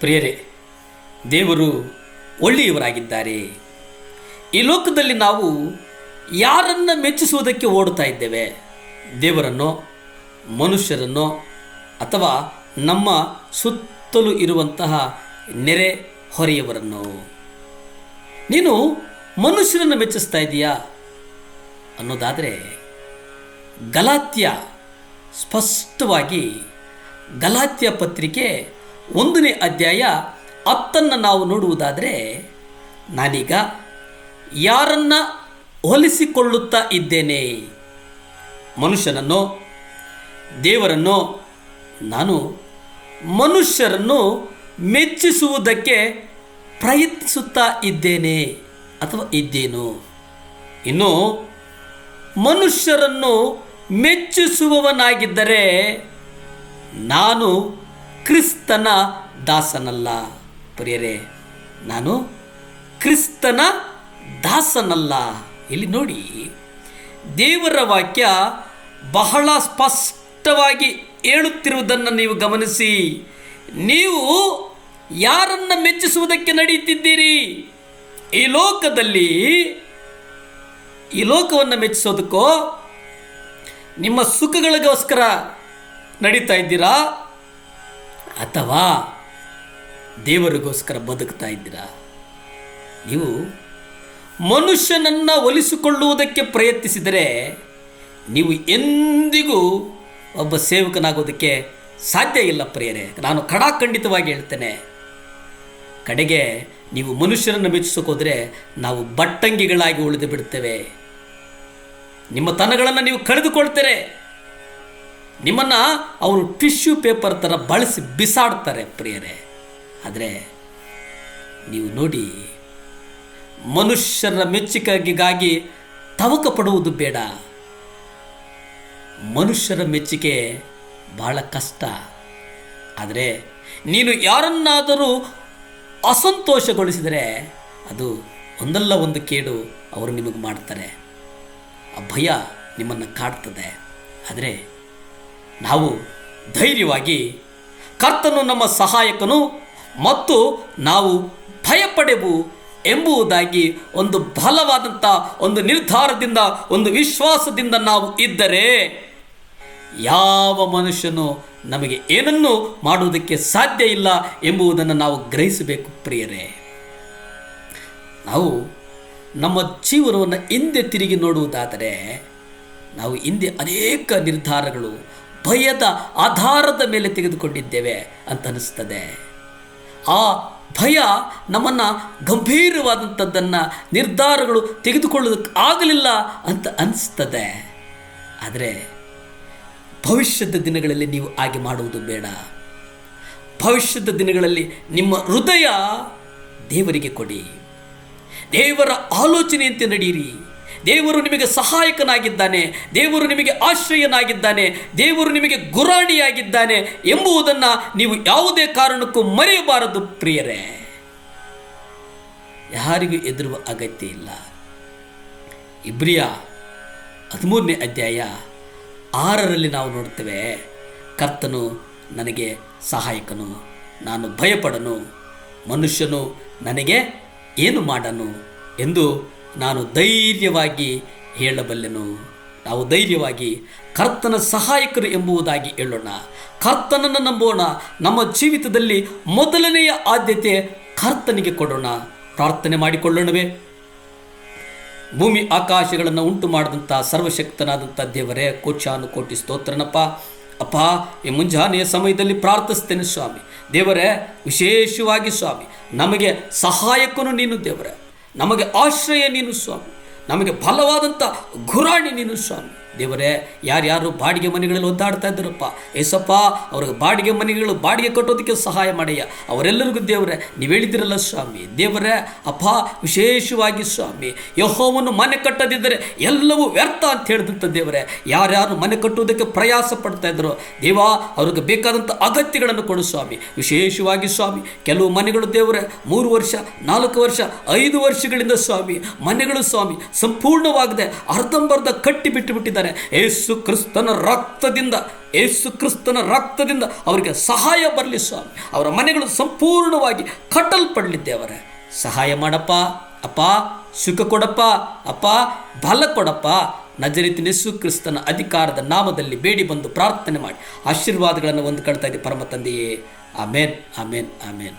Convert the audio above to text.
ಪ್ರಿಯರೇ, ದೇವರು ಒಳ್ಳೆಯವರಾಗಿದ್ದಾರೆ. ಈ ಲೋಕದಲ್ಲಿ ನಾವು ಯಾರನ್ನು ಮೆಚ್ಚಿಸುವುದಕ್ಕೆ ಓಡುತ್ತಾ ಇದ್ದೇವೆ? ದೇವರನ್ನೋ, ಮನುಷ್ಯರನ್ನೋ, ಅಥವಾ ನಮ್ಮ ಸುತ್ತಲೂ ಇರುವಂತಹ ನೆರೆ ಹೊರೆಯವರನ್ನು? ನೀನು ಮನುಷ್ಯರನ್ನು ಮೆಚ್ಚಿಸ್ತಾ ಇದೆಯಾ ಅನ್ನೋದಾದರೆ, ಗಲಾತ್ಯ ಸ್ಪಷ್ಟವಾಗಿ ಗಲಾತ್ಯ ಪತ್ರಿಕೆ 1ನೇ ಅಧ್ಯಾಯ 10 ನಾವು ನೋಡುವುದಾದರೆ, ನಾನೀಗ ಯಾರನ್ನು ಹೋಲಿಸಿಕೊಳ್ಳುತ್ತಾ ಇದ್ದೇನೆ? ಮನುಷ್ಯನನ್ನೋ, ದೇವರನ್ನೋ? ನಾನು ಮನುಷ್ಯರನ್ನು ಮೆಚ್ಚಿಸುವುದಕ್ಕೆ ಪ್ರಯತ್ನಿಸುತ್ತಾ ಇದ್ದೇನೆ ಅಥವಾ ಇದ್ದೇನೋ? ಇನ್ನು ಮನುಷ್ಯರನ್ನು ಮೆಚ್ಚಿಸುವವನಾಗಿದ್ದರೆ ನಾನು ಕ್ರಿಸ್ತನ ದಾಸನಲ್ಲ. ಪ್ರಿಯರೇ, ನಾನು ಕ್ರಿಸ್ತನ ದಾಸನಲ್ಲ. ಇಲ್ಲಿ ನೋಡಿ, ದೇವರ ವಾಕ್ಯ ಬಹಳ ಸ್ಪಷ್ಟವಾಗಿ ಹೇಳುತ್ತಿರುವುದನ್ನು ನೀವು ಗಮನಿಸಿ. ನೀವು ಯಾರನ್ನು ಮೆಚ್ಚಿಸುವುದಕ್ಕೆ ನಡೆಯುತ್ತಿದ್ದೀರಿ? ಈ ಲೋಕದಲ್ಲಿ ಈ ಲೋಕವನ್ನು ಮೆಚ್ಚಿಸೋದಕ್ಕೋ, ನಿಮ್ಮ ಸುಖಗಳಿಗೋಸ್ಕರ ನಡೀತಾ ಇದ್ದೀರಾ, ಅಥವಾ ದೇವರಿಗೋಸ್ಕರ ಬದುಕ್ತಾ ಇದ್ದೀರಾ? ನೀವು ಮನುಷ್ಯನನ್ನು ಒಲಿಸಿಕೊಳ್ಳುವುದಕ್ಕೆ ಪ್ರಯತ್ನಿಸಿದರೆ ನೀವು ಎಂದಿಗೂ ಒಬ್ಬ ಸೇವಕನಾಗೋದಕ್ಕೆ ಸಾಧ್ಯ ಇಲ್ಲ. ಪ್ರಿಯರೇ, ನಾನು ಖಡಾಖಂಡಿತವಾಗಿ ಹೇಳ್ತೇನೆ. ಕಡೆಗೆ ನೀವು ಮನುಷ್ಯರನ್ನು ಮೆಚ್ಚಿಸೋಕೋದ್ರೆ ನಾವು ಬಟ್ಟಂಗಿಗಳಾಗಿ ಉಳಿದು ಬಿಡ್ತೇವೆ. ನಿಮ್ಮ ತನಗಳನ್ನು ನೀವು ಕಳೆದುಕೊಳ್ತಾರೆ. ನಿಮ್ಮನ್ನು ಅವರು ಟಿಶ್ಯೂ ಪೇಪರ್ ಥರ ಬಳಸಿ ಬಿಸಾಡ್ತಾರೆ. ಪ್ರಿಯರೇ, ಆದರೆ ನೀವು ನೋಡಿ, ಮನುಷ್ಯರ ಮೆಚ್ಚುಗೆಗಾಗಿ ತವಕ ಪಡುವುದು ಬೇಡ. ಮನುಷ್ಯರ ಮೆಚ್ಚುಗೆ ಬಹಳ ಕಷ್ಟ. ಆದರೆ ನೀನು ಯಾರನ್ನಾದರೂ ಅಸಂತೋಷಗೊಳಿಸಿದರೆ ಅದು ಒಂದಲ್ಲ ಒಂದು ಕೇಡು ಅವರು ನಿಮಗೆ ಮಾಡ್ತಾರೆ. ಆ ಭಯ ನಿಮ್ಮನ್ನು ಕಾಡ್ತದೆ. ಆದರೆ ನಾವು ಧೈರ್ಯವಾಗಿ, ಕರ್ತನು ನಮ್ಮ ಸಹಾಯಕನು ಮತ್ತು ನಾವು ಭಯಪಡೆವು ಎಂಬುದಾಗಿ ಒಂದು ಬಲವಾದಂಥ ಒಂದು ನಿರ್ಧಾರದಿಂದ, ಒಂದು ವಿಶ್ವಾಸದಿಂದ ನಾವು ಇದ್ದರೆ ಯಾವ ಮನುಷ್ಯನು ನಮಗೆ ಏನನ್ನೂ ಮಾಡುವುದಕ್ಕೆ ಸಾಧ್ಯ ಇಲ್ಲ ಎಂಬುದನ್ನು ನಾವು ಗ್ರಹಿಸಬೇಕು. ಪ್ರಿಯರೇ, ನಾವು ನಮ್ಮ ಜೀವನವನ್ನು ಹಿಂದೆ ತಿರುಗಿ ನೋಡುವುದಾದರೆ, ನಾವು ಹಿಂದೆ ಅನೇಕ ನಿರ್ಧಾರಗಳು ಭಯದ ಆಧಾರದ ಮೇಲೆ ತೆಗೆದುಕೊಂಡಿದ್ದೇವೆ ಅಂತ ಅನಿಸ್ತದೆ. ಆ ಭಯ ನಮ್ಮನ್ನು ಗಂಭೀರವಾದಂಥದ್ದನ್ನು ನಿರ್ಧಾರಗಳು ತೆಗೆದುಕೊಳ್ಳೋದಕ್ಕೆ ಆಗಲಿಲ್ಲ ಅಂತ ಅನಿಸ್ತದೆ. ಆದರೆ ಭವಿಷ್ಯದ ದಿನಗಳಲ್ಲಿ ನೀವು ಹಾಗೆ ಮಾಡುವುದು ಬೇಡ. ಭವಿಷ್ಯದ ದಿನಗಳಲ್ಲಿ ನಿಮ್ಮ ಹೃದಯ ದೇವರಿಗೆ ಕೊಡಿ. ದೇವರ ಆಲೋಚನೆಯಂತೆ ನಡೆಯಿರಿ. ದೇವರು ನಿಮಗೆ ಸಹಾಯಕನಾಗಿದ್ದಾನೆ, ದೇವರು ನಿಮಗೆ ಆಶ್ರಯನಾಗಿದ್ದಾನೆ, ದೇವರು ನಿಮಗೆ ಗುರಾಣಿಯಾಗಿದ್ದಾನೆ ಎಂಬುದನ್ನು ನೀವು ಯಾವುದೇ ಕಾರಣಕ್ಕೂ ಮರೆಯಬಾರದು. ಪ್ರಿಯರೇ, ಯಾರಿಗೂ ಹೆದರುವ ಅಗತ್ಯ ಇಲ್ಲ. ಇಬ್ರಿಯ 13ನೇ ಅಧ್ಯಾಯ 6ರಲ್ಲಿ ನಾವು ನೋಡ್ತೇವೆ, ಕರ್ತನು ನನಗೆ ಸಹಾಯಕನು, ನಾನು ಭಯಪಡನು, ಮನುಷ್ಯನು ನನಗೆ ಏನು ಮಾಡನು ಎಂದು ನಾನು ಧೈರ್ಯವಾಗಿ ಹೇಳಬಲ್ಲೆನು. ನಾವು ಧೈರ್ಯವಾಗಿ ಕರ್ತನ ಸಹಾಯಕರು ಎಂಬುದಾಗಿ ಹೇಳೋಣ. ಕರ್ತನನ್ನು ನಂಬೋಣ. ನಮ್ಮ ಜೀವಿತದಲ್ಲಿ ಮೊದಲನೆಯ ಆದ್ಯತೆ ಕರ್ತನಿಗೆ ಕೊಡೋಣ. ಪ್ರಾರ್ಥನೆ ಮಾಡಿಕೊಳ್ಳೋಣವೇ? ಭೂಮಿ ಆಕಾಶಗಳನ್ನು ಉಂಟು ಮಾಡಿದಂಥ ಸರ್ವಶಕ್ತನಾದಂಥ ದೇವರೇ, ಕೋಟಿ ಸ್ತೋತ್ರನಪ್ಪ. ಅಪ್ಪ, ಈ ಮುಂಜಾನೆಯ ಸಮಯದಲ್ಲಿ ಪ್ರಾರ್ಥಿಸ್ತೇನೆ ಸ್ವಾಮಿ. ದೇವರೇ, ವಿಶೇಷವಾಗಿ ಸ್ವಾಮಿ, ನಮಗೆ ಸಹಾಯಕನು ನೀನು ದೇವರೇ, ನಮಗೆ ಆಶ್ರಯ ನೀನು ಸ್ವಾಮಿ, ನಮಗೆ ಬಲವಾದಂಥ ಗುರಾಣಿ ನೀನು ಸ್ವಾಮಿ. ದೇವರೇ, ಯಾರ್ಯಾರು ಬಾಡಿಗೆ ಮನೆಗಳಲ್ಲಿ ಒದ್ದಾಡ್ತಾ ಇದ್ದಾರಪ್ಪ, ಏಸಪ್ಪ, ಅವ್ರಿಗೆ ಬಾಡಿಗೆ ಮನೆಗಳು ಬಾಡಿಗೆ ಕಟ್ಟೋದಕ್ಕೆ ಸಹಾಯ ಮಾಡಯ್ಯ. ಅವರೆಲ್ಲರಿಗೂ ದೇವರೇ ನೀವು ಹೇಳಿದಿರಲ್ಲ ಸ್ವಾಮಿ. ದೇವರೇ ಅಪ್ಪ, ವಿಶೇಷವಾಗಿ ಸ್ವಾಮಿ, ಯೆಹೋವನು ಮನೆ ಕಟ್ಟದಿದ್ದರೆ ಎಲ್ಲವೂ ವ್ಯರ್ಥ ಅಂತ ಹೇಳಿದಂಥ ದೇವರೇ, ಯಾರ್ಯಾರು ಮನೆ ಕಟ್ಟುವುದಕ್ಕೆ ಪ್ರಯಾಸ ಪಡ್ತಾ ಇದ್ರು ದೇವಾ, ಅವ್ರಿಗೆ ಬೇಕಾದಂಥ ಅಗತ್ಯಗಳನ್ನು ಕೊಡು ಸ್ವಾಮಿ. ವಿಶೇಷವಾಗಿ ಸ್ವಾಮಿ, ಕೆಲವು ಮನೆಗಳು ದೇವರೇ 3 ವರ್ಷ 4 ವರ್ಷ 5 ವರ್ಷಗಳಿಂದ ಸ್ವಾಮಿ ಮನೆಗಳು ಸ್ವಾಮಿ ಸಂಪೂರ್ಣವಾಗದೆ ಅರ್ಧಂಬರ್ಧ ಕಟ್ಟಿ ಬಿಟ್ಟುಬಿಟ್ಟಿದ್ದಾರೆ ಹೇಳ್ತಾರೆ, ಯೇಸು ಕ್ರಿಸ್ತನ ರಕ್ತದಿಂದ ಅವರಿಗೆ ಸಹಾಯ ಬರಲಿ ಸ್ವಾಮಿ. ಅವರ ಮನೆಗಳು ಸಂಪೂರ್ಣವಾಗಿ ಕಟ್ಟಲ್ಪಡಲಿ ದೇವರೇ. ಸಹಾಯ ಮಾಡಪ್ಪ ಅಪ್ಪ, ಸುಖ ಕೊಡಪ್ಪ ಅಪ್ಪ, ಬಲ ಕೊಡಪ್ಪ. ನಜರೇತಿನ ಯೇಸು ಕ್ರಿಸ್ತನ ಅಧಿಕಾರದ ನಾಮದಲ್ಲಿ ಬೇಡಿ ಬಂದು ಪ್ರಾರ್ಥನೆ ಮಾಡಿ ಆಶೀರ್ವಾದಗಳನ್ನು ಹೊಂದ್ಕೊಳ್ತಾ ಇದ್ದೀವಿ ಪರಮ ತಂದೆಯೇ. ಆಮೇನ್, ಆಮೇನ್, ಆಮೇನ್.